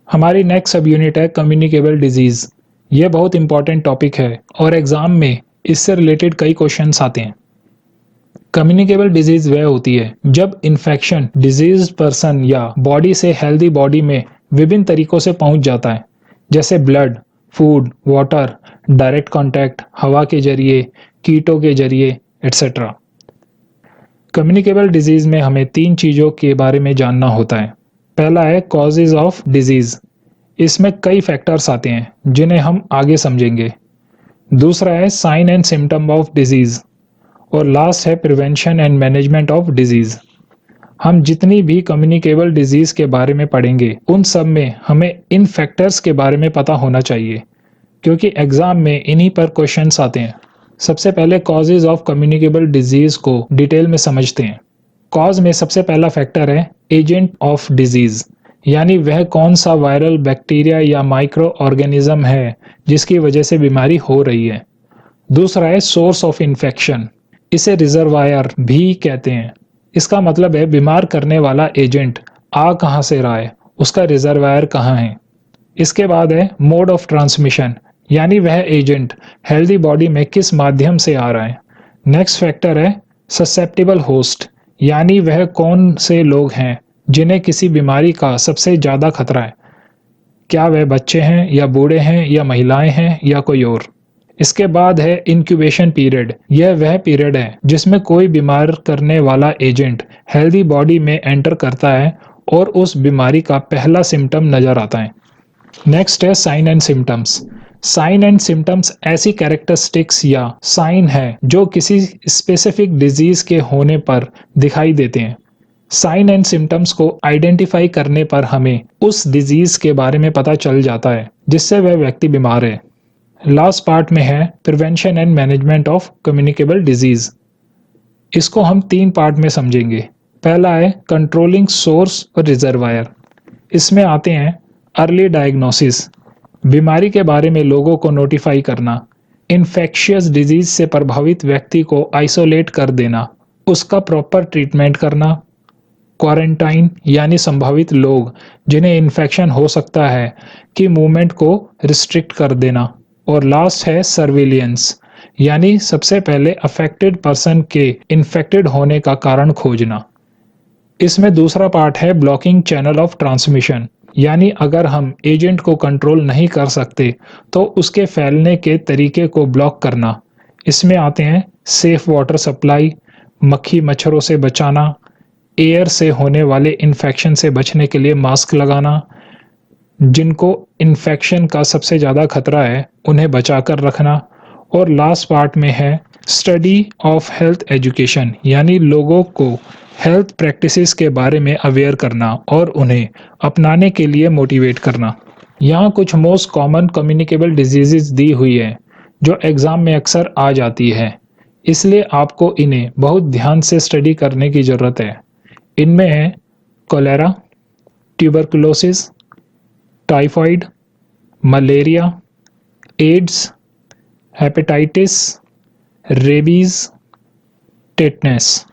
हमारी नेक्स्ट सब यूनिट है कम्युनिकेबल डिजीज। ये बहुत इंपॉर्टेंट टॉपिक है और एग्जाम में इससे रिलेटेड कई क्वेश्चंस आते हैं। कम्युनिकेबल डिजीज वह होती है जब इन्फेक्शन डिजीज पर्सन या बॉडी से हेल्दी बॉडी में विभिन्न तरीकों से पहुंच जाता है, जैसे blood, food, water, direct contact, हवा के जरिए, कीटों के जरिए एटसेट्रा। कम्युनिकेबल डिजीज में हमें तीन चीजों के बारे में जानना होता है। पहला है कॉजेज ऑफ डिजीज। इसमें कई फैक्टर्स आते हैं जिन्हें हम आगे समझेंगे। दूसरा है sign and symptom of disease और लास्ट है prevention and management of disease. हम जितनी भी कम्युनिकेबल डिजीज के बारे में पढ़ेंगे उन सब में हमें इन फैक्टर्स के बारे में पता होना चाहिए, क्योंकि एग्जाम में इन्हीं पर क्वेश्चंस आते हैं। सबसे पहले कॉजेज ऑफ कम्युनिकेबल डिजीज को डिटेल में समझते हैं। कॉज में सबसे पहला फैक्टर है एजेंट ऑफ डिजीज, यानी वह कौन सा वायरल, बैक्टीरिया या माइक्रो ऑर्गेनिज्म है जिसकी वजह से बीमारी हो रही है। दूसरा है सोर्स ऑफ इन्फेक्शन, इसे रिजर्वायर भी कहते हैं। इसका मतलब है बीमार करने वाला एजेंट आ कहाँ से रहा है, उसका रिजर्वायर कहाँ है। इसके बाद है मोड ऑफ ट्रांसमिशन, यानी वह एजेंट हेल्दी बॉडी में किस माध्यम से आ रहा है। नेक्स्ट फैक्टर है ससेप्टेबल होस्ट, यानी वह कौन से लोग हैं जिन्हें किसी बीमारी का सबसे ज्यादा खतरा है। क्या वह बच्चे हैं या बूढ़े हैं या महिलाएं हैं या कोई और। इसके बाद है इंक्यूबेशन पीरियड। यह वह पीरियड है जिसमें कोई बीमार करने वाला एजेंट हेल्दी बॉडी में एंटर करता है और उस बीमारी का पहला सिम्टम नजर आता है। नेक्स्ट है sign and symptoms. Sign and symptoms ऐसी कैरेक्टरिस्टिक्स या साइन है जो किसी स्पेसिफिक डिजीज के होने पर दिखाई देते हैं। साइन एंड सिम्टम्स को आइडेंटिफाई करने पर हमें उस डिजीज के बारे में पता चल जाता है जिससे वह व्यक्ति बीमार है। लास्ट पार्ट में है prevention and management of communicable disease. इसको हम तीन पार्ट में समझेंगे। पहला है कंट्रोलिंग सोर्स और रिजर्वायर। इसमें आते हैं अर्ली डायग्नोसिस, बीमारी के बारे में लोगों को नोटिफाई करना, इन्फेक्शियस डिजीज से प्रभावित व्यक्ति को आइसोलेट कर देना, उसका प्रॉपर ट्रीटमेंट करना, क्वारंटाइन यानी संभावित लोग जिन्हें इन्फेक्शन हो सकता है कि मूवमेंट को रिस्ट्रिक्ट कर देना, और लास्ट है सर्विलियंस, यानी सबसे पहले अफेक्टेड पर्सन के इन्फेक्टेड होने का कारण खोजना। इसमें दूसरा पार्ट है ब्लॉकिंग चैनल ऑफ ट्रांसमिशन, यानी अगर हम एजेंट को कंट्रोल नहीं कर सकते तो उसके फैलने के तरीके को ब्लॉक करना। इसमें आते हैं सेफ वाटर सप्लाई, मक्खी मच्छरों से बचाना, एयर से होने वाले इन्फेक्शन से बचने के लिए मास्क लगाना, जिनको इन्फेक्शन का सबसे ज़्यादा खतरा है उन्हें बचाकर रखना, और लास्ट पार्ट में है स्टडी ऑफ हेल्थ एजुकेशन, यानी लोगों को हेल्थ प्रैक्टिसेस के बारे में अवेयर करना और उन्हें अपनाने के लिए मोटिवेट करना। यहाँ कुछ मोस्ट कॉमन कम्युनिकेबल डिजीजेस दी हुई है जो एग्जाम में अक्सर आ जाती है, इसलिए आपको इन्हें बहुत ध्यान से स्टडी करने की ज़रूरत है। इनमें है cholera, tuberculosis, typhoid, malaria, AIDS, hepatitis, rabies, tetanus.